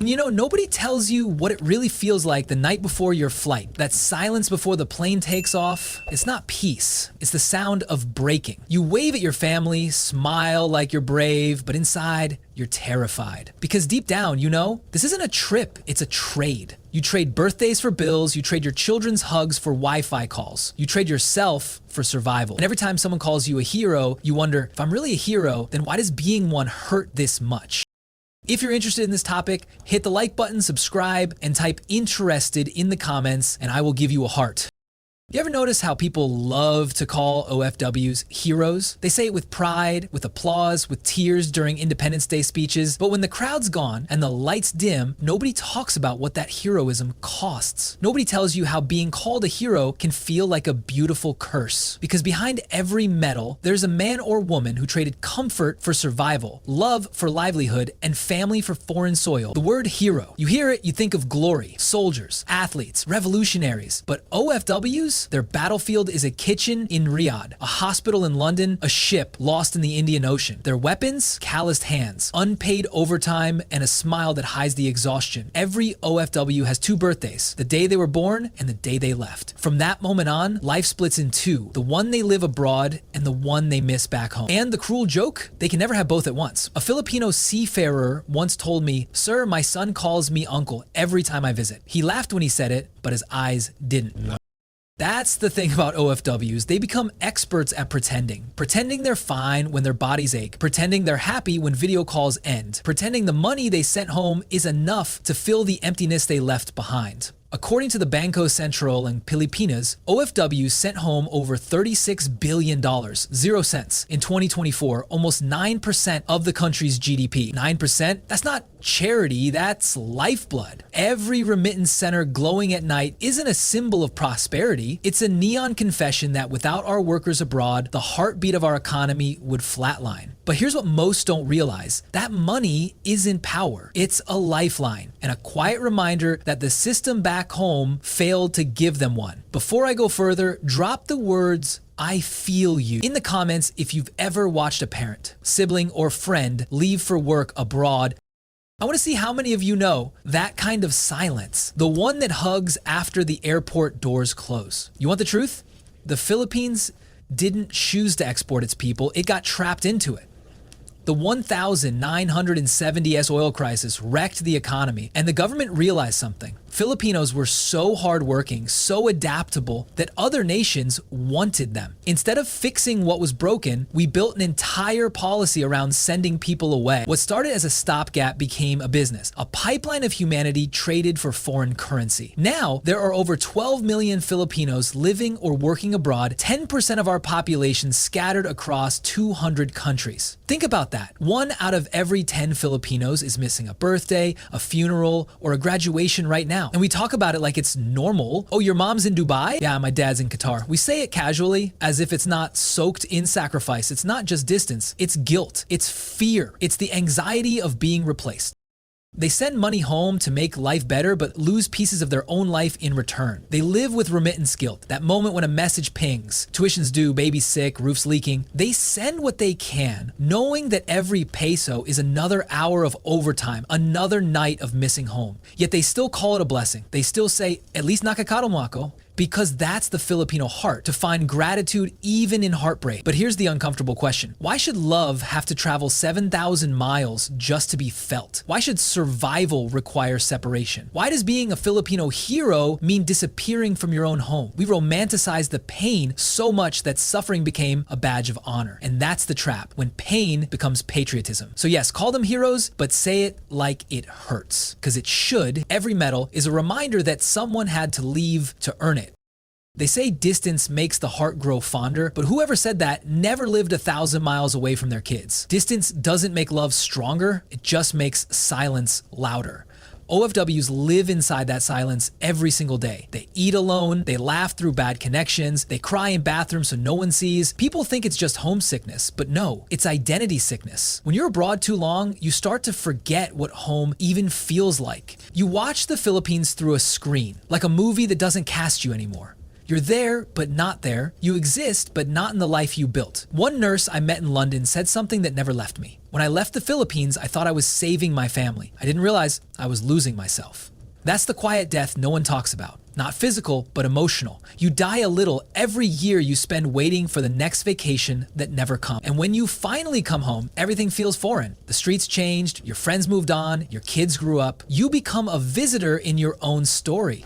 You know, nobody tells you what it really feels like the night before your flight. That silence before the plane takes off. It's not peace. It's the sound of breaking. You wave at your family, smile like you're brave, but inside, you're terrified. Because deep down, you know, this isn't a trip, it's a trade. You trade birthdays for bills, you trade your children's hugs for Wi-Fi calls. You trade yourself for survival. And every time someone calls you a hero, you wonder, if I'm really a hero, then why does being one hurt this much? If you're interested in this topic, hit the like button, subscribe, and type interested in the comments, and I will give you a heart. You ever notice how people love to call OFWs heroes? They say it with pride, with applause, with tears during Independence Day speeches, but when the crowd's gone and the lights dim, nobody talks about what that heroism costs. Nobody tells you how being called a hero can feel like a beautiful curse. Because behind every medal, there's a man or woman who traded comfort for survival, love for livelihood, and family for foreign soil. The word hero. You hear it, you think of glory, soldiers, athletes, revolutionaries, but OFWs? Their battlefield is a kitchen in Riyadh, a hospital in London, a ship lost in the Indian Ocean. Their weapons? Calloused hands, unpaid overtime, and a smile that hides the exhaustion. Every OFW has two birthdays, the day they were born and the day they left. From that moment on, life splits in two, the one they live abroad and the one they miss back home. And the cruel joke? They can never have both at once. A Filipino seafarer once told me, "Sir, my son calls me uncle every time I visit." He laughed when he said it, but his eyes didn't. That's the thing about OFWs. They become experts at pretending. Pretending they're fine when their bodies ache. Pretending they're happy when video calls end. Pretending the money they sent home is enough to fill the emptiness they left behind. According to the Bangko Sentral and Pilipinas, OFWs sent home over $36 billion, 0 cents, in 2024, almost 9% of the country's GDP. 9%? That's not charity, that's lifeblood. Every remittance center glowing at night isn't a symbol of prosperity. It's a neon confession that without our workers abroad, the heartbeat of our economy would flatline. But here's what most don't realize. That money isn't power. It's a lifeline and a quiet reminder that the system back home failed to give them one. Before I go further, drop the words, "I feel you," in the comments if you've ever watched a parent, sibling, or friend leave for work abroad. I want to see how many of you know that kind of silence, the one that hugs after the airport doors close. You want the truth? The Philippines didn't choose to export its people, it got trapped into it. The 1970s oil crisis wrecked the economy, and the government realized something. Filipinos were so hardworking, so adaptable, that other nations wanted them. Instead of fixing what was broken, we built an entire policy around sending people away. What started as a stopgap became a business, a pipeline of humanity traded for foreign currency. Now, there are over 12 million Filipinos living or working abroad, 10% of our population scattered across 200 countries. Think about that. 1 out of every 10 Filipinos is missing a birthday, a funeral, or a graduation right now. And we talk about it like it's normal. Oh, your mom's in Dubai? Yeah, my dad's in Qatar. We say it casually as if it's not soaked in sacrifice. It's not just distance. It's guilt. It's fear. It's the anxiety of being replaced. They send money home to make life better, but lose pieces of their own life in return. They live with remittance guilt, that moment when a message pings, tuition's due, baby's sick, roof's leaking. They send what they can, knowing that every peso is another hour of overtime, another night of missing home. Yet they still call it a blessing. They still say, "At least nakakaro mo ako." Because that's the Filipino heart, to find gratitude even in heartbreak. But here's the uncomfortable question. Why should love have to travel 7,000 miles just to be felt? Why should survival require separation? Why does being a Filipino hero mean disappearing from your own home? We romanticize the pain so much that suffering became a badge of honor. And that's the trap, when pain becomes patriotism. So yes, call them heroes, but say it like it hurts. Because it should. Every medal is a reminder that someone had to leave to earn it. They say distance makes the heart grow fonder, but whoever said that never lived 1,000 miles away from their kids. Distance doesn't make love stronger, it just makes silence louder. OFWs live inside that silence every single day. They eat alone, they laugh through bad connections, they cry in bathrooms so no one sees. People think it's just homesickness, but no, it's identity sickness. When you're abroad too long, you start to forget what home even feels like. You watch the Philippines through a screen, like a movie that doesn't cast you anymore. You're there, but not there. You exist, but not in the life you built. One nurse I met in London said something that never left me. When I left the Philippines, I thought I was saving my family. I didn't realize I was losing myself. That's the quiet death no one talks about. Not physical, but emotional. You die a little every year you spend waiting for the next vacation that never comes. And when you finally come home, everything feels foreign. The streets changed, your friends moved on, your kids grew up. You become a visitor in your own story.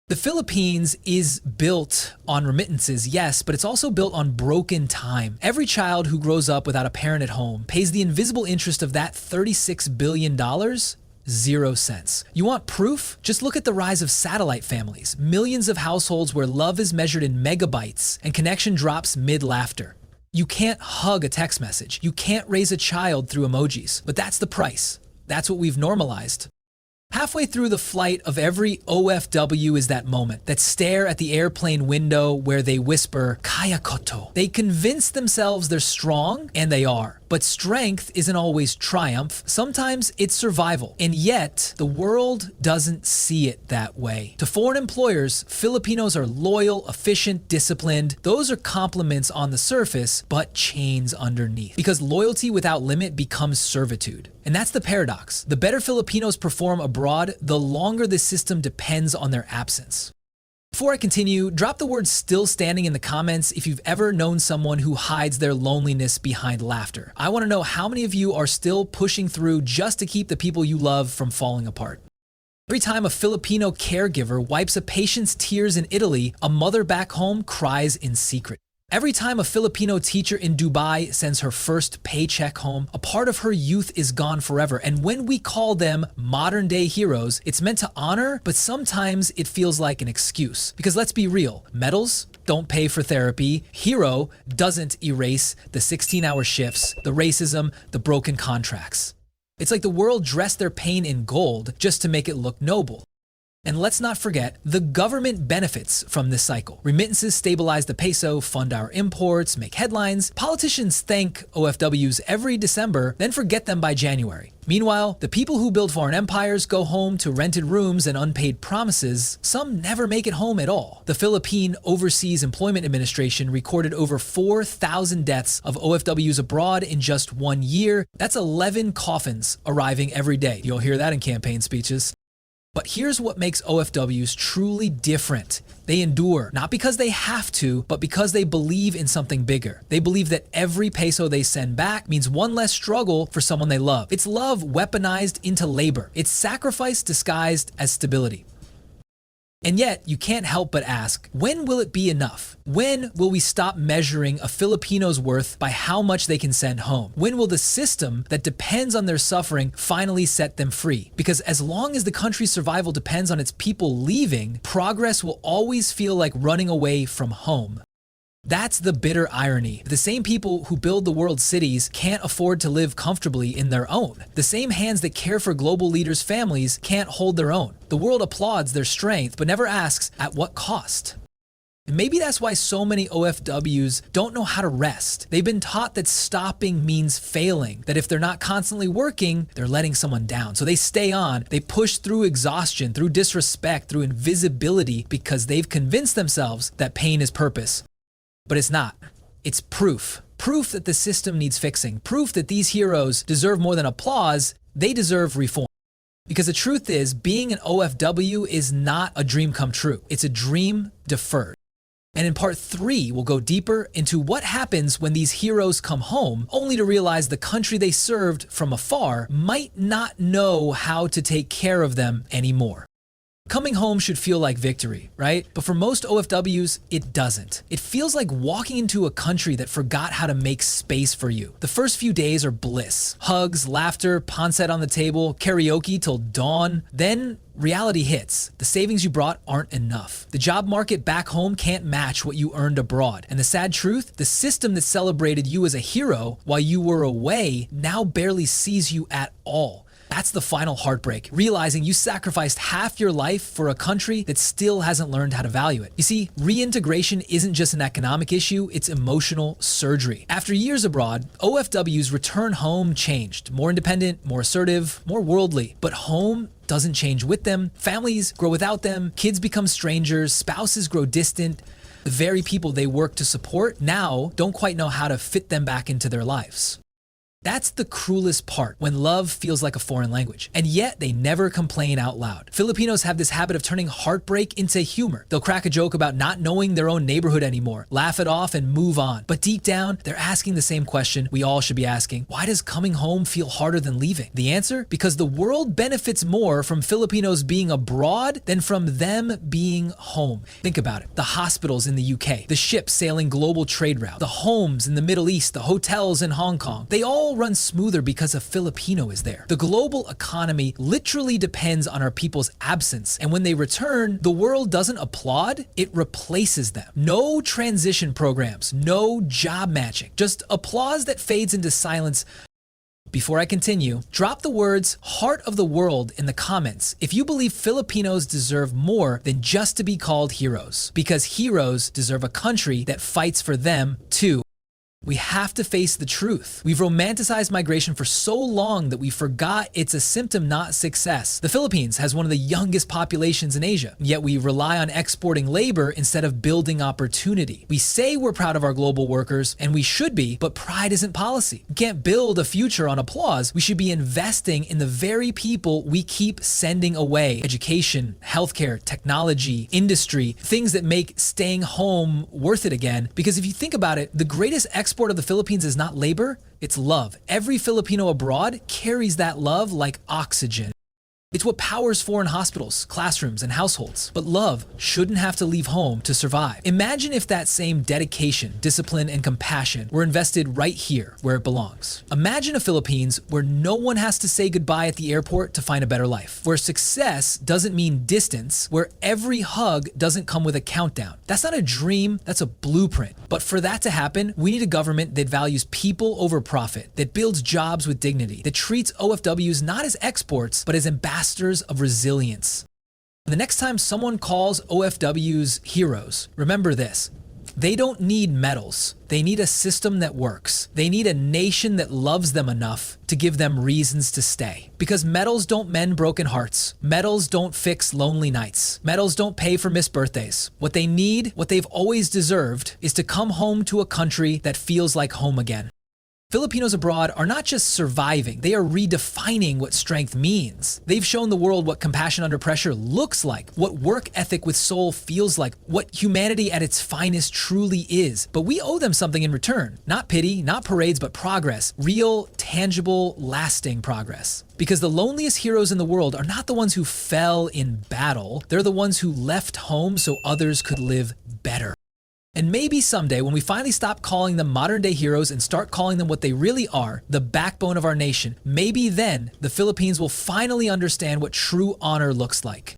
The Philippines is built on remittances, yes, but it's also built on broken time. Every child who grows up without a parent at home pays the invisible interest of that $36 billion. 0 cents. You want proof? Just look at the rise of satellite families. Millions of households where love is measured in megabytes and connection drops mid-laughter. You can't hug a text message. You can't raise a child through emojis. But that's the price. That's what we've normalized. Halfway through the flight of every OFW is that moment, that stare at the airplane window where they whisper, "Kaya koto." They convince themselves they're strong, and they are. But strength isn't always triumph. Sometimes it's survival. And yet, the world doesn't see it that way. To foreign employers, Filipinos are loyal, efficient, disciplined. Those are compliments on the surface, but chains underneath. Because loyalty without limit becomes servitude. And that's the paradox. The better Filipinos perform abroad, the longer the system depends on their absence. Before I continue, drop the word "still standing" in the comments if you've ever known someone who hides their loneliness behind laughter. I want to know how many of you are still pushing through just to keep the people you love from falling apart. Every time a Filipino caregiver wipes a patient's tears in Italy, a mother back home cries in secret. Every time a Filipino teacher in Dubai sends her first paycheck home, a part of her youth is gone forever. And when we call them modern-day heroes, it's meant to honor, but sometimes it feels like an excuse. Because let's be real, medals don't pay for therapy. Hero doesn't erase the 16-hour shifts, the racism, the broken contracts. It's like the world dressed their pain in gold just to make it look noble. And let's not forget, the government benefits from this cycle. Remittances stabilize the peso, fund our imports, make headlines. Politicians thank OFWs every December, then forget them by January. Meanwhile, the people who build foreign empires go home to rented rooms and unpaid promises. Some never make it home at all. The Philippine Overseas Employment Administration recorded over 4,000 deaths of OFWs abroad in just 1 year. That's 11 coffins arriving every day. You'll hear that in campaign speeches. But here's what makes OFWs truly different. They endure, not because they have to, but because they believe in something bigger. They believe that every peso they send back means one less struggle for someone they love. It's love weaponized into labor. It's sacrifice disguised as stability. And yet, you can't help but ask, when will it be enough? When will we stop measuring a Filipino's worth by how much they can send home? When will the system that depends on their suffering finally set them free? Because as long as the country's survival depends on its people leaving, progress will always feel like running away from home. That's the bitter irony. The same people who build the world's cities can't afford to live comfortably in their own. The same hands that care for global leaders' families can't hold their own. The world applauds their strength, but never asks at what cost. And maybe that's why so many OFWs don't know how to rest. They've been taught that stopping means failing, that if they're not constantly working, they're letting someone down. So they stay on, they push through exhaustion, through disrespect, through invisibility, because they've convinced themselves that pain is purpose. But it's not. It's proof. Proof that the system needs fixing. Proof that these heroes deserve more than applause. They deserve reform. Because the truth is, being an OFW is not a dream come true. It's a dream deferred. And in part 3, we'll go deeper into what happens when these heroes come home, only to realize the country they served from afar might not know how to take care of them anymore. Coming home should feel like victory, right? But for most OFWs, it doesn't. It feels like walking into a country that forgot how to make space for you. The first few days are bliss. Hugs, laughter, pancit on the table, karaoke till dawn. Then reality hits. The savings you brought aren't enough. The job market back home can't match what you earned abroad. And the sad truth, the system that celebrated you as a hero while you were away now barely sees you at all. That's the final heartbreak, realizing you sacrificed half your life for a country that still hasn't learned how to value it. You see, reintegration isn't just an economic issue, it's emotional surgery. After years abroad, OFWs return home changed, more independent, more assertive, more worldly. But home doesn't change with them. Families grow without them, kids become strangers, spouses grow distant. The very people they work to support now don't quite know how to fit them back into their lives. That's the cruelest part, when love feels like a foreign language. And yet they never complain out loud. Filipinos have this habit of turning heartbreak into humor. They'll crack a joke about not knowing their own neighborhood anymore, laugh it off and move on. But deep down, they're asking the same question we all should be asking. Why does coming home feel harder than leaving? The answer? Because the world benefits more from Filipinos being abroad than from them being home. Think about it. The hospitals in the UK, the ships sailing global trade routes, the homes in the Middle East, the hotels in Hong Kong, they all run smoother because a Filipino is there. The global economy literally depends on our people's absence, and when they return, the world doesn't applaud, it replaces them. No transition programs, no job matching, just applause that fades into silence. Before I continue, drop the words "heart of the world" in the comments if you believe Filipinos deserve more than just to be called heroes, because heroes deserve a country that fights for them too. We have to face the truth. We've romanticized migration for so long that we forgot it's a symptom, not success. The Philippines has one of the youngest populations in Asia, yet we rely on exporting labor instead of building opportunity. We say we're proud of our global workers, and we should be, but pride isn't policy. We can't build a future on applause. We should be investing in the very people we keep sending away. Education, healthcare, technology, industry, things that make staying home worth it again. Because if you think about it, the greatest export of the Philippines is not labor, it's love. Every Filipino abroad carries that love like oxygen. It's what powers foreign hospitals, classrooms, and households. But love shouldn't have to leave home to survive. Imagine if that same dedication, discipline, and compassion were invested right here where it belongs. Imagine a Philippines where no one has to say goodbye at the airport to find a better life, where success doesn't mean distance, where every hug doesn't come with a countdown. That's not a dream, that's a blueprint. But for that to happen, we need a government that values people over profit, that builds jobs with dignity, that treats OFWs not as exports, but as ambassadors of resilience. The next time someone calls OFWs heroes, remember this. They don't need medals. They need a system that works. They need a nation that loves them enough to give them reasons to stay. Because medals don't mend broken hearts. Medals don't fix lonely nights. Medals don't pay for missed birthdays. What they need, what they've always deserved, is to come home to a country that feels like home again. Filipinos abroad are not just surviving, they are redefining what strength means. They've shown the world what compassion under pressure looks like, what work ethic with soul feels like, what humanity at its finest truly is. But we owe them something in return. Not pity, not parades, but progress. Real, tangible, lasting progress. Because the loneliest heroes in the world are not the ones who fell in battle, they're the ones who left home so others could live better. And maybe someday, when we finally stop calling them modern-day heroes and start calling them what they really are, the backbone of our nation, maybe then the Philippines will finally understand what true honor looks like.